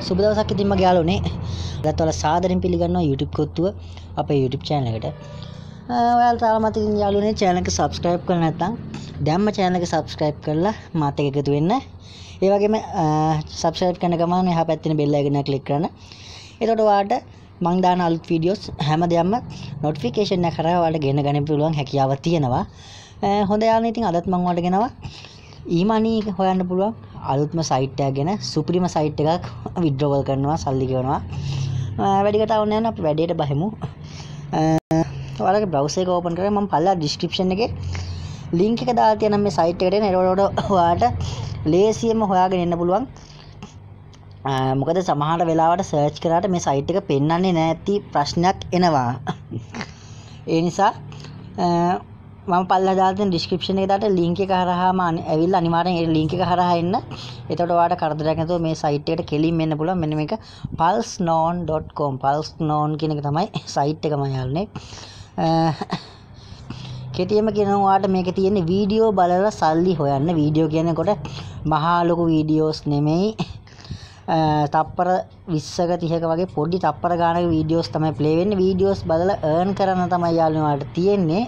සුබ දවසක් ඉතින් මගේ යාළුවනේ. අදත් ඔයාලා සාදරයෙන් පිළිගන්නවා YouTube කොත්තුව අපේ YouTube channel එකට. ඔයාලා තාමත් ඉතින් යාළුවනේ channel එක subscribe කරලා නැත්නම් දැම්ම channel එක subscribe කරලා මාත් එක්ක එකතු වෙන්න. ඒ වගේම subscribe කරන ගමන් එහා පැත්තේ bell icon එක click කරන්න. එතකොට ඔයාලට මං දාන අලුත් videos හැමදේම notification එක කරා ඔයාලට ගෙන ගන්න පුළුවන් හැකියාව තියෙනවා. හොඳ යාළුවනේ ඉතින් අදත් මම ඔයාලට ගෙනවා e-money හොයන්න පුළුවන් අලුත්ම site එකක් ගැන සුපිරිම site එකක් withdrawal කරනවා සල්ලි ගෙවනවා. වැඩි කතාවක් නෑ නේ අපි වැඩේට බහිමු. ඔයාලගේ browser එක open කරගෙන මම පල්ලා description එකේ link එක දාලා තියෙනවා මේ site එකට. ඒකට ඔයාලට ලේසියෙන්ම හොයාගෙන එන්න පුළුවන්. මොකද සමහර වෙලාවට search කරාට මේ site එක පෙන්වන්නේ නැති ප්‍රශ්නයක් එනවා. ඒ නිසා මම පල්ලා දාලා තියෙන description එකේ දාට link එක හරහාම ඇවිල්ලා අනිවාර්යෙන් ඒ link එක හරහා එන්න. එතකොට ඔයාලට කරදරයක් නැතුව මේ site එකට කෙලින්ම එන්න පුළුවන්. මෙන්න මේක plusknown.com. plusknown කියන එක තමයි site එක මම යාළුවනේ. කෙටියෙන්ම කියනවා ඔයාලට මේකේ තියෙන වීඩියෝ බලලා සල්ලි හොයන්න. වීඩියෝ කියනකොට මහා ලොකු වීඩියෝස් නෙමෙයි. තප්පර 20ක 30ක වගේ පොඩි තප්පර ගානක වීඩියෝස් තමයි ප්ලේ වෙන්නේ. වීඩියෝස් බලලා earn කරන්න තමයි යාළුවනේ ඔයාලට තියෙන්නේ.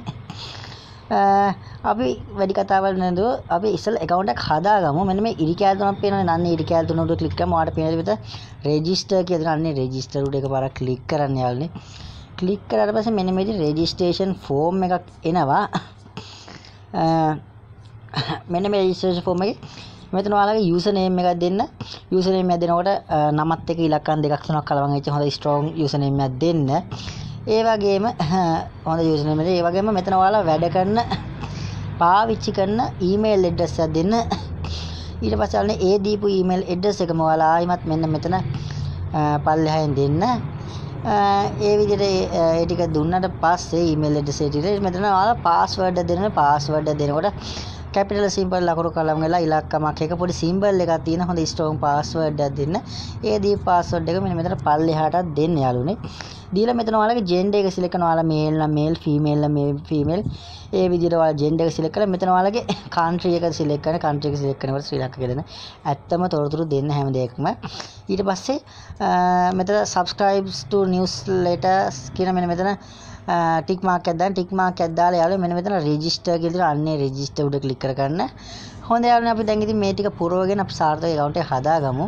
අපි වැඩි කතාවක් නැතුව අපි ඉස්සෙල්ලා account එකක් හදාගමු. මෙන්න මේ ඉරි කැල තුනක් පේනවනේ. නන්නේ ඉරි කැල තුන උඩ ක්ලික් කරාම ඔයාලට පේන විදිහට register කියලා නන්නේ register උඩ එකපාරක් ක්ලික් කරන්න යාළුවනේ. ක්ලික් කරාට පස්සේ මෙන්න මේ විදිහට registration form එකක් එනවා. මෙන්න මේ registration form එකේ මෙතන ඔයාලගේ user name එකක් දෙන්න. user name එක දෙනකොට නමත් එක්ක ඉලක්කම් දෙකක් තුනක් කලවම් වෙච්ච හොඳ strong user name එකක් දෙන්න. ඒ වගේම හොඳ user name එක. ඒ වගේම මෙතන ඔයාලා වැඩ කරන පාවිච්චි කරන email address එකක් දෙන්න. ඊට පස්සේ ඔයාලනේ ඒ දීපු email address එකම ඔයාලා ආයිමත් මෙන්න මෙතන පල්ලෙහායෙන් දෙන්න. ඒ විදිහට ඒ ටික දුන්නට පස්සේ email address එකට මෙතන ඔයාලා password දෙන්න. password දෙනකොට capital symbol ලකුණු කලම් වෙලා ඉලක්කමක් එක පොඩි symbol එකක් තියෙන හොඳ strong password එකක් දෙන්න. ඒ දී password එක මෙන්න මෙතන පල්ලෙහාටත් දෙන්න යාළුවනේ. දීලා මෙතන ඔයාලගේ gender එක select කරනවා. ඔයාලා male නම් male, female නම් female. ඒ විදිහට ඔයාලා gender එක select කරලා මෙතන ඔයාලගේ country එක select කරන. country එක select කරනකොට ශ්‍රී ලංකාව කියලා දෙන්න. ඇත්තම තොරතුරු දෙන්න හැම දෙයක්ම. ඊට පස්සේ මෙතන subscribes to newsletters කියන මෙතන ටික් මාක් එකක් දාන්න. ටික් මාක් එකක් දාලා යාළුවෝ මෙන්න මෙතන register කියලා තියෙනවා. අන්නේ register උඩ ක්ලික් කරගන්න. හොඳ යාළුවනේ අපි දැන් ඉතින් මේ ටික පුරවගෙන අපි සාර්ථක account එක හදාගමු.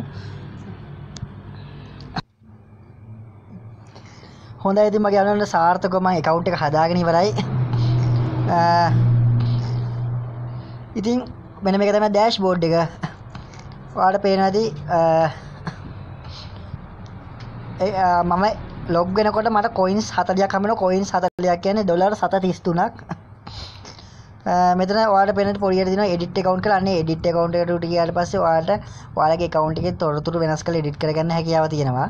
හොඳයි ඉතින් මගේ යාළුවන්ට සාර්ථකව මම account එක හදාගෙන ඉවරයි. ඉතින් මෙන්න මේක තමයි dashboard එක. ඔයාලට පේනවාදී මම log වෙනකොට මට coins 40ක් හම්බ වෙනවා. coins 40ක් කියන්නේ $733ක්. මෙතන ඔයාලට පේන පොඩියට දිනවා edit account කියලා. අනේ edit account එකට උඩ ගියාට පස්සේ ඔයාලට ඔයාලගේ account එකේ තොරතුරු වෙනස් කරලා edit කරගන්න හැකියාව තියෙනවා.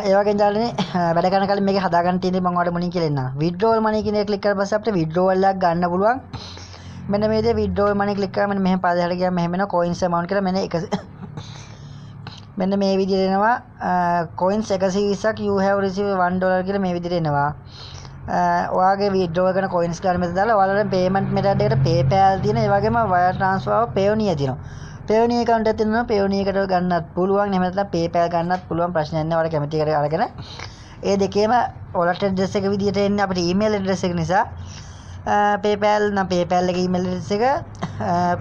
ඒ වගේම දාලනේ වැඩ කරන කලින් මේක හදාගන්න තියෙන්නේ මම ඔයාලට මුලින් කියලා එන්නම්. withdrawal money කියන එක ක්ලික් කරලා පස්සේ අපිට withdrawal එකක් ගන්න පුළුවන්. මෙන්න මේ විදිහේ withdrawal money ක්ලික් කරාම මෙහෙම පල්ලෙහාට ගියාම මෙහෙම එනවා coins amount කියලා. මෙන්න මේ විදිහට එනවා coins 120ක් you have received $1 කියලා මේ විදිහට එනවා. ඔයාගේ withdraw කරන coins ගන්න මෙතන දාලා ඔයාලට payment method එකට PayPal තියෙන. ඒ වගේම wire transfer Payoneer තියෙනවා. Payoneer account එකක් තියෙනවා. Payoneer එකට ගන්නත් පුළුවන්. එහෙම නැත්නම් PayPal ගන්නත් පුළුවන්. ප්‍රශ්නයක් නැහැ. ඔයාලා කැමති කරේ අරගෙන ඒ දෙකේම ඔයාලට address එක විදිහට එන්නේ අපිට email address එක නිසා. PayPal නම් PayPal එකේ email address එක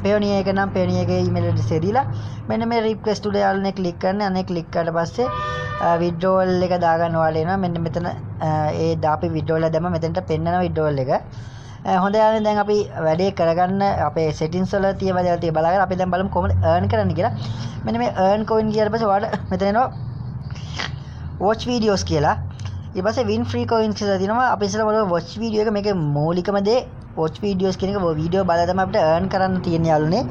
Payoneer එක නම් Payoneer එකේ email address එක දීලා මෙන්න මේ request උඩ යාළුවනේ click කරන්න. අනේ click කරලා පස්සේ withdrawal එක දාගන්න ඔයාලා එනවා. මෙන්න මෙතන ඒ දාපි withdrawal එක දැම්ම මෙතනට පෙන්නනවා withdrawal එක. හොඳ යාළුවනේ දැන් අපි වැඩේ කරගන්න අපේ settings වල තියෙන වැඩ ටික බලාගෙන අපි දැන් බලමු කොහොමද earn කරන්න කියලා. මෙන්න මේ earn coin ගියාට පස්සේ ඔයාලට මෙතන එනවා watch videos කියලා. ඊට පස්සේ win free coins කියලා තියෙනවා. අපි ඉස්සෙල්ලා බලමු watch video එක. මේකේ මූලිකම දේ watch videos කියන එක වීඩියෝ බලලා තමයි අපිට earn කරන්න තියෙන්නේ යාළුවනේ.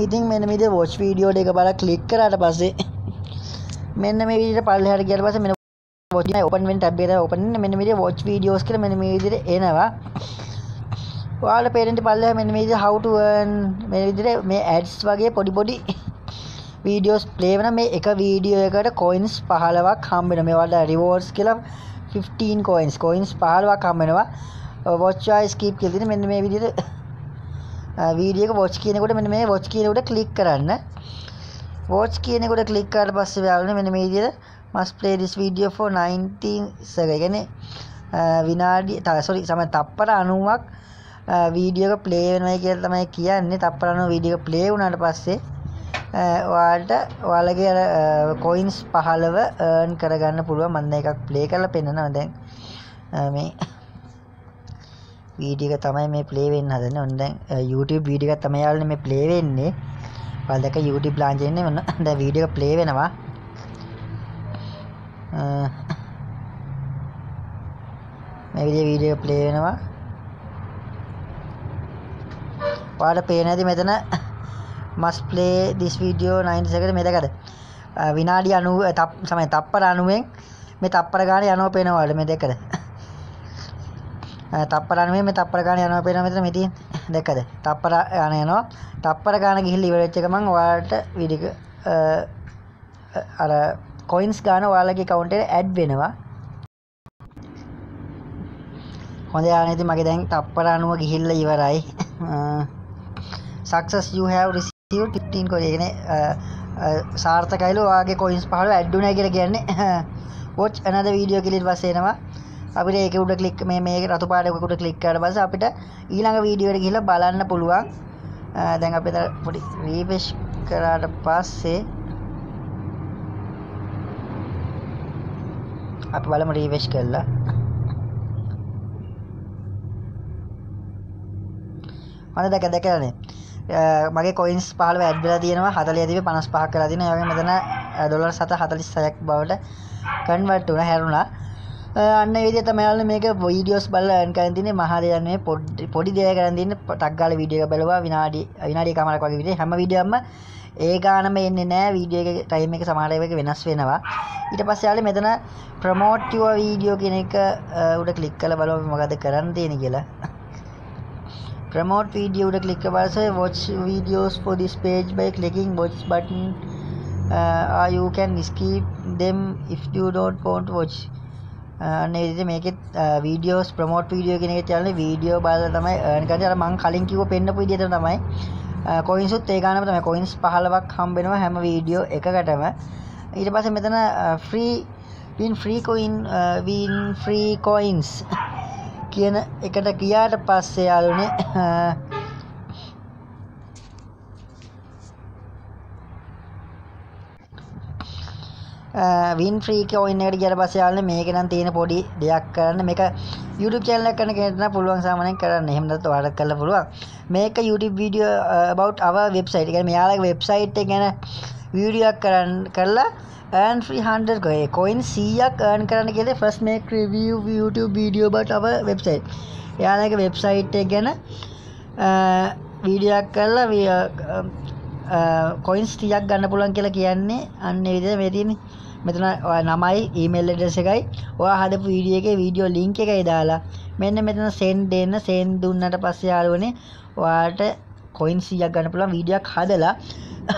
ඉතින් මෙන්න මේ විදිහේ watch video එක බලලා click කරාට පස්සේ මෙන්න මේ විදිහට පල්ලෙහාට ගියාට පස්සේ මෙන්න watch open වෙන tab එක open වෙන මෙන්න මේ විදිහේ watch videos කියලා මෙන්න මේ විදිහට එනවා. ඔයාලා පේරෙන්ට් පල්ලෙහා මෙන්න මේ විදිහට how to earn මේ විදිහට මේ ads වගේ පොඩි පොඩි videos play වෙන මේ එක වීඩියෝ එකකට coins 15ක් හම්බ වෙනවා. මේවට rewards කියලා 15 coins 15ක් හම්බ වෙනවා. watch or skip කියලා තියෙන මෙන්න මේ විදිහට වීඩියෝ එක watch කියනකොට මෙන්න මේ watch කියන උඩ ක්ලික් කරන්න. watch කියන එකට ක්ලික් කරලා පස්සේ ඔයාලනේ මෙන්න මේ විදිහට must play this video for 19 seconds කියන්නේ විනාඩි සමහර තප්පර 90ක් වීඩියෝ එක ප්ලේ වෙනවා කියලා තමයි කියන්නේ. තප්පර 90 වීඩියෝ එක ප්ලේ වුණාට පස්සේ ඔයාලට ඔයාලගේ coins 15 earn කරගන්න පුළුවන්. මම දැන් එකක් ප්ලේ කරලා පෙන්නනවා. දැන් මේ වීඩියෝ එක තමයි මේ ප්ලේ වෙන්න හදන්නේ. ඔන්න දැන් YouTube වීඩියෝ එකක් තමයි යාළුවනේ මේ ප්ලේ වෙන්නේ. ඔයාලා දැක්ක YouTube launch වෙන්නේ. ඔන්න දැන් වීඩියෝ එක ප්ලේ වෙනවා. මේ වීඩියෝ එක ප්ලේ වෙනවා. ඔයාලට පේන ඇති මෙතන must play this video 90 seconds මේ දැකද? විනාඩි 90 තමයි තප්පර 90න් මේ තප්පර ගාන යනවා පේනවා ඔයාලට මේ දැකද? තප්පර 90 මේ තප්පර ගාන යනවා පේනවා මෙතන මේ තියෙන දැක්කද? තප්පර ගාන යනවා. තප්පර ගාන ගිහිල්ලා ඉවර වෙච්ච ගමන් ඔයාලට වීඩියෝ අර coins ගාන ඔයාලගේ account එකට add වෙනවා. හොඳයි යාළුවනේ ඉතින් මගේ දැන් තප්පර 90 ගිහිල්ලා ඉවරයි. success you have received 15 coins. ඒ කියන්නේ සාර්ථකයිලු ඔයාගේ coins 15 add වුණා කියලා කියන්නේ. watch another video කියලා ඊට පස්සේ එනවා. අපිට ඒක උඩ ක්ලික් මේ රතු පාට එක උඩ ක්ලික් කරලා පස්සේ අපිට ඊළඟ වීඩියෝ එකට ගිහිල්ලා බලන්න පුළුවන්. දැන් අපි පොඩි රීෆ්‍රෙෂ් කරාට පස්සේ අපි බලමු රීෆ්‍රෙෂ් කරලා. මම දැකලානේ මගේ coins 15 add වෙලා තියෙනවා. 40 තිබේ 55ක් කරලා තියෙනවා. ඒ වගේම මෙතන ඩොලර් 746ක් බවට කන්වර්ට් වුණා හැරුණා. අන්න ඒ විදිහට තමයි යාළුවනේ මේක වීඩියෝස් බලලා earn කරන් තින්නේ. මහා දෙයක් නෙමෙයි පොඩි දෙයක් කරන් තින්නේ. ටක් ගාලා වීඩියෝ එක බලුවා විනාඩි එකමාරක් වගේ විදිහට හැම වීඩියෝවක්ම ඒ ගානම එන්නේ නැහැ. වීඩියෝ එකේ ටයිම් එක සමහර වෙලාවක වෙනස් වෙනවා. ඊට පස්සේ යාළුවනේ මෙතන promote your video කියන එක උඩ ක්ලික් කරලා බලමු මොකද කරන්න තියෙන්නේ කියලා. promote video උඩ ක්ලික් කරලා watch videos for this page by clicking watch button or you can skip them if you don't want to watch. අනේ ඉතින් මේකෙත් videos promote video කියන එකේ channel video බලලා තමයි earn කරන්නේ. අර මම කලින් කිව්ව පෙන්නපු විදිහට තමයි coins උත් ඒ ගානම තමයි coins 15ක් හම්බ වෙනවා හැම වීඩියෝ එකකටම. ඊට පස්සේ මෙතන win free coins කියන එකට ගියාට පස්සේ යාළුවනේ win free coin එකට ගියාට පස්සේ යාළුවනේ මේක නම් තියෙන පොඩි දෙයක් කරන්න. මේක YouTube channel එක කරන කෙනෙක්ට නම් පුළුවන් සාමාන්‍යයෙන් කරන්න. එහෙම නැත්නම් ඔයාලට කරලා පුළුවන්. මේක YouTube video about our website. ඒ කියන්නේ මෙයාලගේ website එක ගැන වීඩියෝ එකක් කරලා earn free 100 coins 100ක් earn කරන්න කියලා first make review YouTube video about our website. එයාලගේ website එක ගැන වීඩියෝ එකක් කරලා coins 30ක් ගන්න පුළුවන් කියලා කියන්නේ. අන්න ඒ විදිහට මේ තියෙන්නේ. මෙතන නමයි email address එකයි ඔයා හදපු වීඩියෝ එකේ වීඩියෝ link එකයි දාලා මෙන්න මෙතන send දෙන්න. send දුන්නාට පස්සේ යාළුවනේ ඔයාලට coins 100ක් ගන්න පුළුවන් වීඩියෝ එකක් හදලා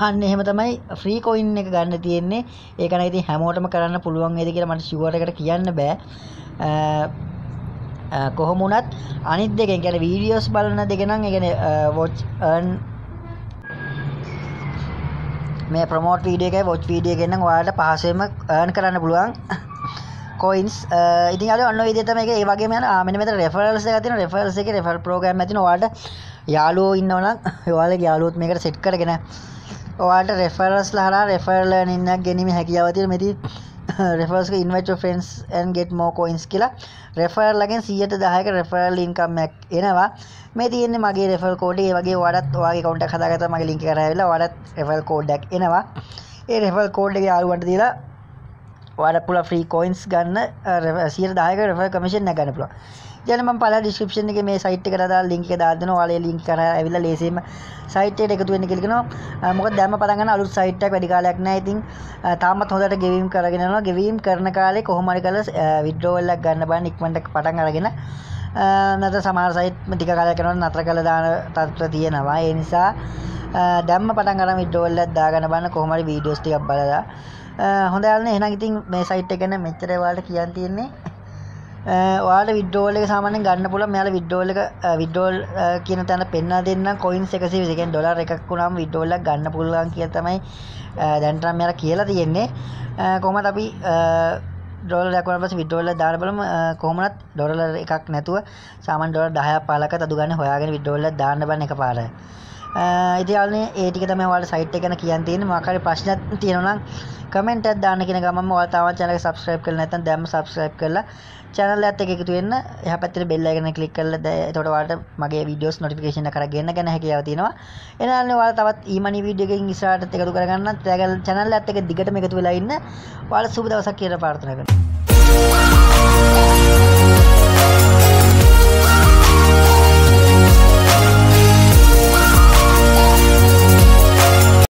අන්න එහෙම තමයි free coin එක ගන්න තියෙන්නේ. ඒක නම් ඉතින් හැමෝටම කරන්න පුළුවන් වේද කියලා මට ෂුවර් එකට කියන්න බෑ. කොහොම වුණත් අනිත් දෙකෙන් කියන්නේ වීඩියෝස් බලන දෙක නම් ඒ කියන්නේ watch earn මේ promote video එකයි watch video එකෙන් නම් ඔයාලට පහසුවෙන්ම earn කරන්න පුළුවන් coins. ඉතින් යාළුවෝ අන්න ඔය විදිහට තමයි ඒක ඒ වගේම යන මෙන්න මෙතන referrals එකක් තියෙනවා. referrals එකේ referral program එකක් තියෙනවා. ඔයාලට යාළුවෝ ඉන්නවා නම් ඔයාලගේ යාළුවොත් මේකට set කරගෙන ඔයාලට referrals ලහලා referral earning එකක් ගැනීමේ හැකියාව තියෙනවා. මේ referrals එක invite your friends and get more coins කියලා referral එකෙන් 110ක referral income එකක් එනවා. මේ තියෙන්නේ මගේ referral code එක. ඒ වගේ ඔයාලත් ඔයාගේ account එකක් හදාගත්තා මගේ link එක කරා ඇවිල්ලා ඔයාලත් referral code එකක් එනවා. ඒ referral code එක යාළුවන්ට දීලා ඔයාලට පුළුවන් free coins ගන්න 110ක referral commission එකක් ගන්න පුළුවන්. ඉතින් මම පළවෙනි description එකේ මේ site එකට දාලා link එක දාලා දෙනවා. ඔයාලා link කරා ඇවිල්ලා ලේසියෙන්ම site එකට එකතු වෙන්න කියලා කියනවා. මොකද දැම්ම පටන් ගන්න අලුත් site එකක් වැඩි කාලයක් නැහැ. ඉතින් තාමත් හොඳට ගෙවීම් කරගෙන යනවා. ගෙවීම් කරන කාලේ කොහොම හරි කරලා withdrawal එකක් ගන්න බලන්න ඉක්මනට පටන් අරගෙන නැත්නම් සමහර site ටික කාලයක් යනකොට නතර කරලා දාන තත්ත්ව තියෙනවා. ඒ නිසා දැම්ම පටන් ගන්න withdrawal එකක් දාගන්න බලන්න කොහොම හරි videos ටිකක් බලලා හොඳ යාළුවනේ. එහෙනම් ඉතින් මේ site එක ගැන මෙච්චර ඔයාලට කියන්න තියෙන්නේ. ඔයාලට විඩ්‍රෝල් එක සාමාන්‍යයෙන් ගන්න පුළුවන්. මෙයාලා විඩ්‍රෝල් කියන තැන පෙන්වා දෙන්නම් coins 120. ඒ කියන්නේ ඩොලර් එකක් වුණාම විඩ්‍රෝල් එකක් ගන්න පුළුවන් කියලා තමයි දැනට නම් මෙයාලා කියලා තියෙන්නේ. කොහොමද අපි ඩොලර් එකක් වුණාට පස්සේ විඩ්‍රෝල් එක දාන්න බලමු. කොහොමවත් ඩොලර් එකක් නැතුව සාමාන්‍ය ඩොලර් 10ක් 15ක් අඩු ගන්න හොයාගෙන විඩ්‍රෝල් එක දාන්න බෑ එකපාරට. ඉතින් යාළුවනේ ඒ ටික තමයි ඔයාලට සයිට් එක ගැන කියන්න තියෙන්නේ. මොකක් හරි ප්‍රශ්නයක් තියෙනවා නම් කමෙන්ට් එකක් දාන්න කියන ගමන්ම ඔයාලා තාම channel එක subscribe කරලා නැත්නම් දැම්ම subscribe කරලා channel එකත් එක්ක එකතු වෙන්න. එහා පැත්තේ bell icon එක click කරලා එතකොට ඔයාලට මගේ videos notification එක කරගෙන ගන්න හැකියාව තියෙනවා. එනවානේ ඔයාලා තවත් e-money video එකකින් ඉස්සරහට එකතු කරගන්න channel එකත් එක්ක දිගටම එකතු වෙලා ඉන්න. ඔයාලා සුබ දවසක් කියලා ප්‍රාර්ථනා කරනවා.